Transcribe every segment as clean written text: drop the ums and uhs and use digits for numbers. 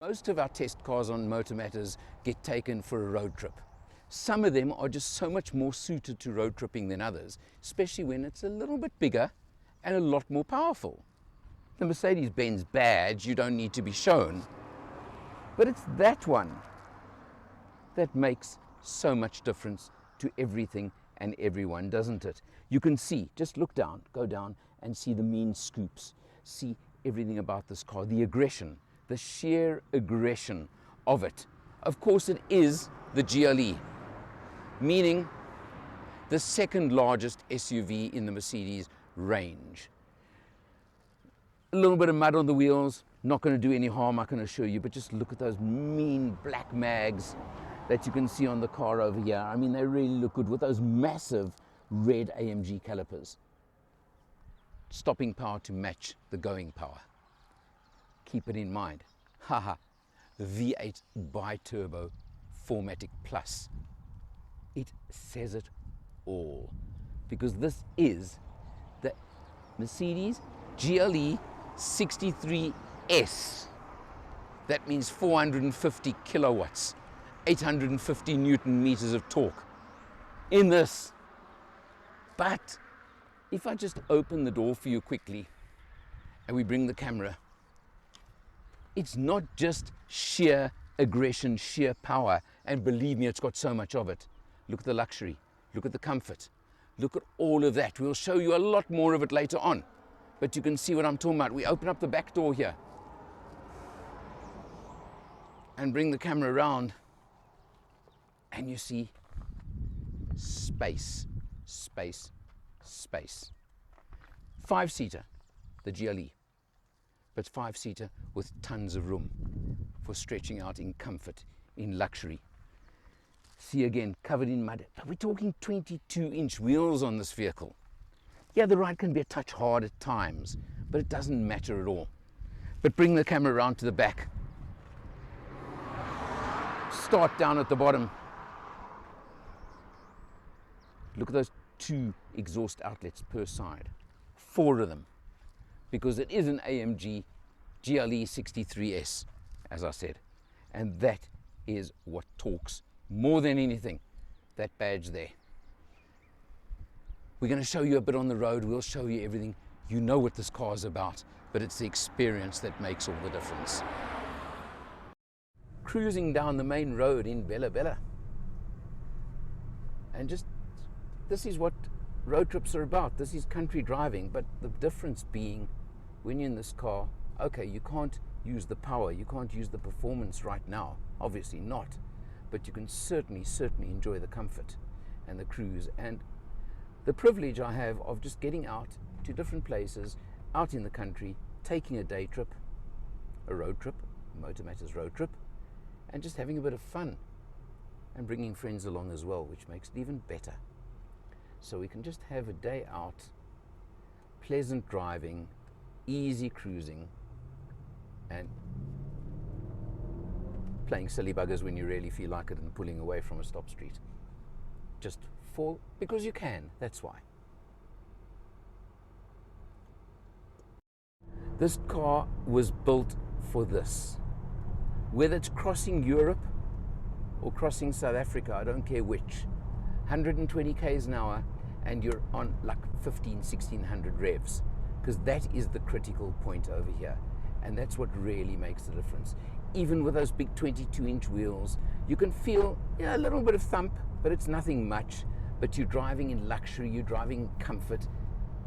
Most of our test cars on Motor Matters get taken for a road trip. Some of them are just so much more suited to road tripping than others, especially when it's a little bit bigger and a lot more powerful. The Mercedes-Benz badge you don't need to be shown, but it's that one that makes so much difference to everything and everyone, doesn't it? You can see, just look down, go down and see the mean scoops, see everything about this car, the aggression, the sheer aggression of it. Of course, it is the GLE, meaning the second largest SUV in the Mercedes range. A little bit of mud on the wheels, not going to do any harm, I can assure you, but just look at those mean black mags that you can see on the car over here. I mean, they really look good with those massive red AMG calipers. Stopping power to match the going power. Keep it in mind. Haha, V8 biturbo 4Matic Plus. It says it all, because this is the Mercedes GLE63s. That means 450 kilowatts, 850 Newton meters of torque in this. But if I just open the door for you quickly and we bring the camera, it's not just sheer aggression, sheer power, and believe me, it's got so much of it. Look at the luxury, look at the comfort, look at all of that. We'll show you a lot more of it later on, but you can see what I'm talking about. We open up the back door here and bring the camera around, and you see space, space, space. 5-seater, the GLE, but 5-seater with tons of room for stretching out in comfort, in luxury. See again, covered in mud, but we're talking 22-inch wheels on this vehicle. Yeah, the ride can be a touch hard at times, but it doesn't matter at all. But bring the camera around to the back. Start down at the bottom. Look at those 2 exhaust outlets per side, 4 of them, because it is an AMG GLE63s, as I said, and that is what talks more than anything, that badge there. We're going to show you a bit on the road, we'll show you everything. You know what this car is about, but it's the experience that makes all the difference. Cruising down the main road in Bella Bella, and just this is what road trips are about. This is country driving, but the difference being when you're in this car, okay, you can't use the power, you can't use the performance right now, obviously not, but you can certainly enjoy the comfort and the cruise and the privilege I have of just getting out to different places, out in the country, taking a day trip, a road trip, Motor Matters road trip, and just having a bit of fun and bringing friends along as well, which makes it even better. So we can just have a day out, pleasant driving, easy cruising, and playing silly buggers when you really feel like it and pulling away from a stop street. Just because you can, that's why. This car was built for this. Whether it's crossing Europe or crossing South Africa, I don't care which. 120 k's an hour and you're on like 1600 revs, because that is the critical point over here, and that's what really makes the difference. Even with those big 22-inch wheels, you can feel a little bit of thump, but it's nothing much. But you're driving in luxury, you're driving in comfort.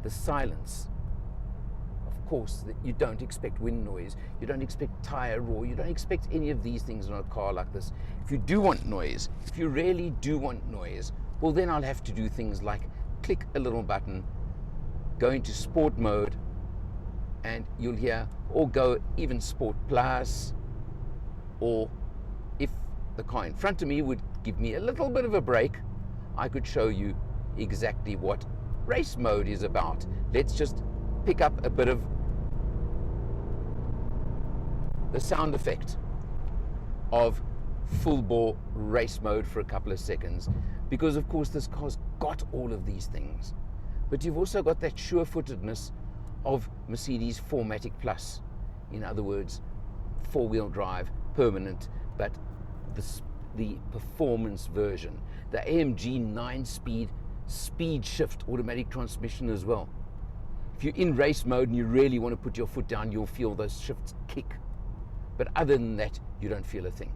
The silence, of course, that you don't expect wind noise, you don't expect tire roar, you don't expect any of these things on a car like this. If you do want noise, if you really do want noise, well then I'll have to do things like click a little button, go into sport mode, and you'll hear, or go even sport plus, or if the car in front of me would give me a little bit of a break, I could show you exactly what race mode is about. Let's just pick up a bit of the sound effect of full bore race mode for a couple of seconds, because of course this car's got all of these things, but you've also got that sure-footedness of Mercedes 4Matic Plus. In other words, four-wheel drive, permanent, but the performance version, the AMG 9-speed Speedshift automatic transmission as well. If you're in race mode and you really want to put your foot down, you'll feel those shifts kick. But other than that, you don't feel a thing.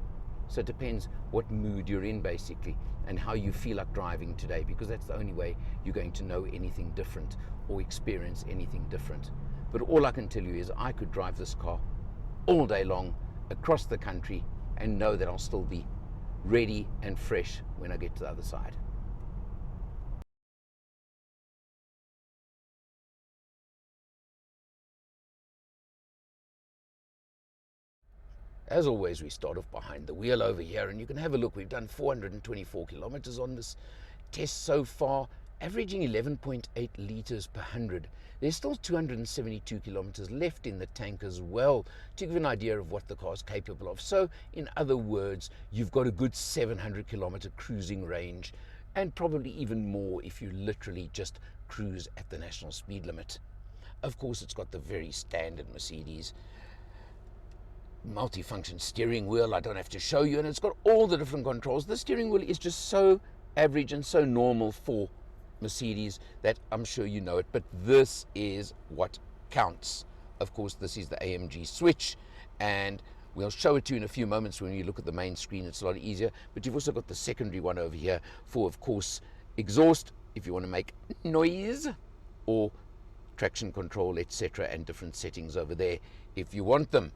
So it depends what mood you're in, basically, and how you feel like driving today, because that's the only way you're going to know anything different or experience anything different. But all I can tell you is I could drive this car all day long across the country and know that I'll still be ready and fresh when I get to the other side. As always, we start off behind the wheel over here, and you can have a look. We've done 424 kilometers on this test so far, averaging 11.8 liters per 100. There's still 272 kilometers left in the tank as well, to give you an idea of what the car is capable of. So, in other words, you've got a good 700 kilometer cruising range, and probably even more if you literally just cruise at the national speed limit. Of course, it's got the very standard Mercedes multi-function steering wheel. I don't have to show you, and it's got all the different controls. The steering wheel is just so average and so normal for Mercedes that I'm sure you know it, but this is what counts. Of course, this is the AMG switch, and we'll show it to you in a few moments. When you look at the main screen, it's a lot easier, but you've also got the secondary one over here for, of course, exhaust if you want to make noise, or traction control, etc., and different settings over there if you want them.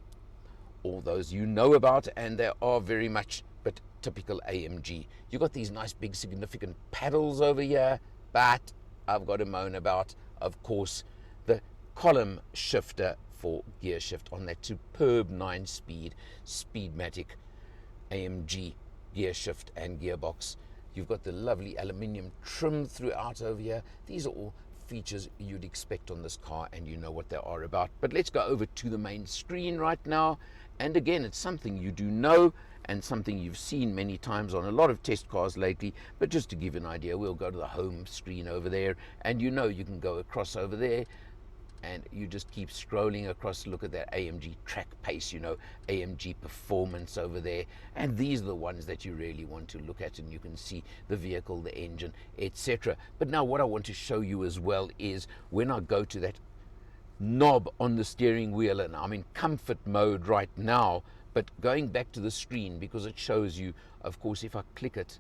All those you know about, and they are very much but typical AMG. You've got these nice big significant paddles over here, but I've got to moan about, of course, the column shifter for gear shift on that superb 9-speed Speedmatic AMG gear shift and gearbox. You've got the lovely aluminium trim throughout over here. These are all features you'd expect on this car, and you know what they are about. But let's go over to the main screen right now, and again, it's something you do know and something you've seen many times on a lot of test cars lately. But just to give you an idea, we'll go to the home screen over there, and you know you can go across over there and you just keep scrolling across. Look at that AMG track pace, you know, AMG performance over there, and these are the ones that you really want to look at, and you can see the vehicle, the engine, etc. But now what I want to show you as well is when I go to that knob on the steering wheel, and I'm in comfort mode right now, but going back to the screen, because it shows you, of course, if I click it,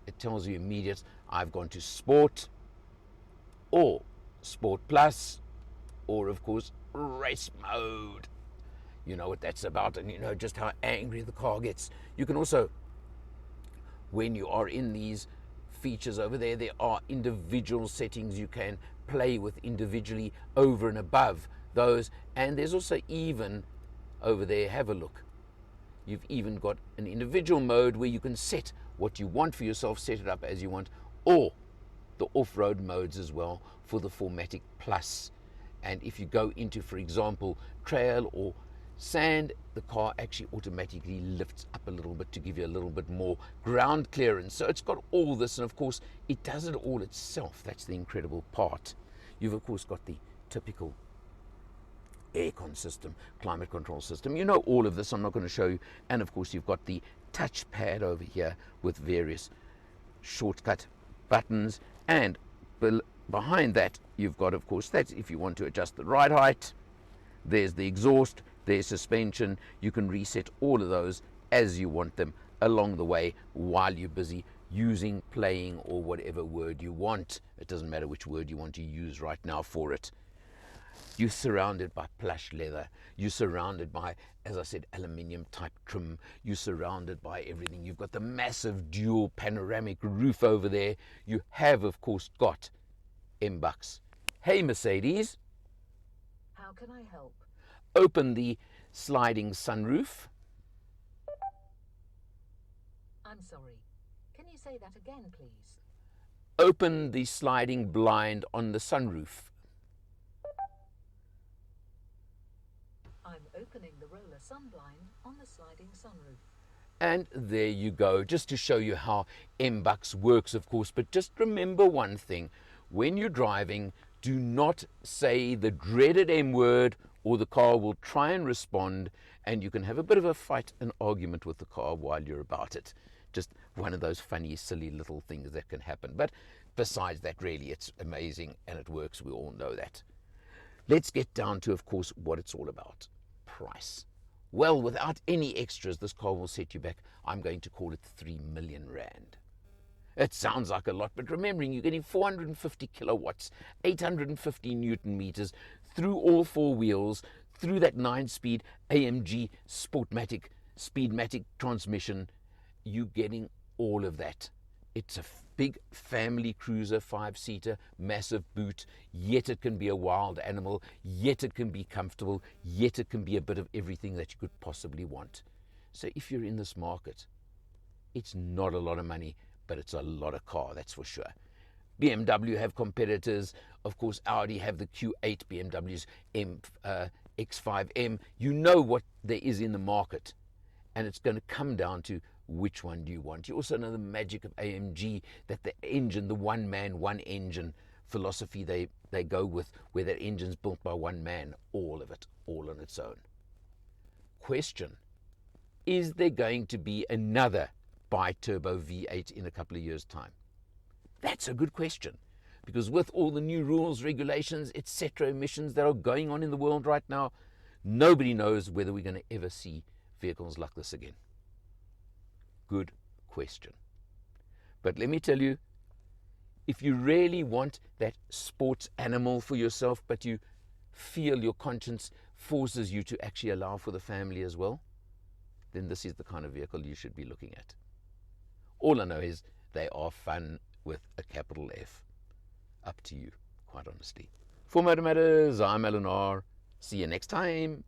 it tells you immediate I've gone to sport or sport plus, or of course race mode. You know what that's about, and you know just how angry the car gets. You can also, when you are in these features over there, there are individual settings you can play with individually over and above those, and there's also even over there, have a look, you've even got an individual mode where you can set what you want for yourself, set it up as you want, or the off-road modes as well for the 4Matic Plus. And if you go into, for example, trail or sand, the car actually automatically lifts up a little bit to give you a little bit more ground clearance. So it's got all this, and of course it does it all itself. That's the incredible part. You've of course got the typical aircon system, climate control system. You know all of this, I'm not going to show you. And of course you've got the touchpad over here with various shortcut buttons, and behind that you've got, of course, that's if you want to adjust the ride height. There's the exhaust, there's suspension. You can reset all of those as you want them along the way while you're busy using, playing, or whatever word you want. It doesn't matter which word you want to use right now for it. You're surrounded by plush leather. You're surrounded by, as I said, aluminium type trim. You're surrounded by everything. You've got the massive dual panoramic roof over there. You have, of course, got M-Bucks. Hey, Mercedes. How can I help? Open the sliding sunroof. I'm sorry. Can you say that again, please? Open the sliding blind on the sunroof. I'm opening the roller sun blind on the sliding sunroof. And there you go, just to show you how M-Bucks works, of course. But just remember one thing. When you're driving, do not say the dreaded M word or the car will try and respond, and you can have a bit of a fight and argument with the car while you're about it. Just one of those funny, silly little things that can happen. But besides that, really, it's amazing and it works. We all know that. Let's get down to, of course, what it's all about. Price. Well, without any extras, this car will set you back, I'm going to call it 3 million rand. It sounds like a lot, but remembering you're getting 450 kilowatts, 850 Newton meters, through all four wheels, through that 9-speed AMG Speedmatic transmission, you're getting all of that. It's a big family cruiser, 5-seater, massive boot, yet it can be a wild animal, yet it can be comfortable, yet it can be a bit of everything that you could possibly want. So if you're in this market, it's not a lot of money, but it's a lot of car, that's for sure. BMW have competitors. Of course, Audi have the Q8, BMW's X5M. You know what there is in the market, and it's going to come down to which one do you want. You also know the magic of AMG, that the engine, the one man, one engine philosophy they go with, where that engine's built by one man, all of it, all on its own. Question, is there going to be another biturbo V8 in a couple of years' time? That's a good question, because with all the new rules, regulations, etc., emissions that are going on in the world right now, nobody knows whether we're going to ever see vehicles like this again. Good question. But let me tell you, if you really want that sports animal for yourself, but you feel your conscience forces you to actually allow for the family as well, then this is the kind of vehicle you should be looking at. All I know is they are fun with a capital F. Up to you, quite honestly. For Motor Matters, I'm Alan R. See you next time.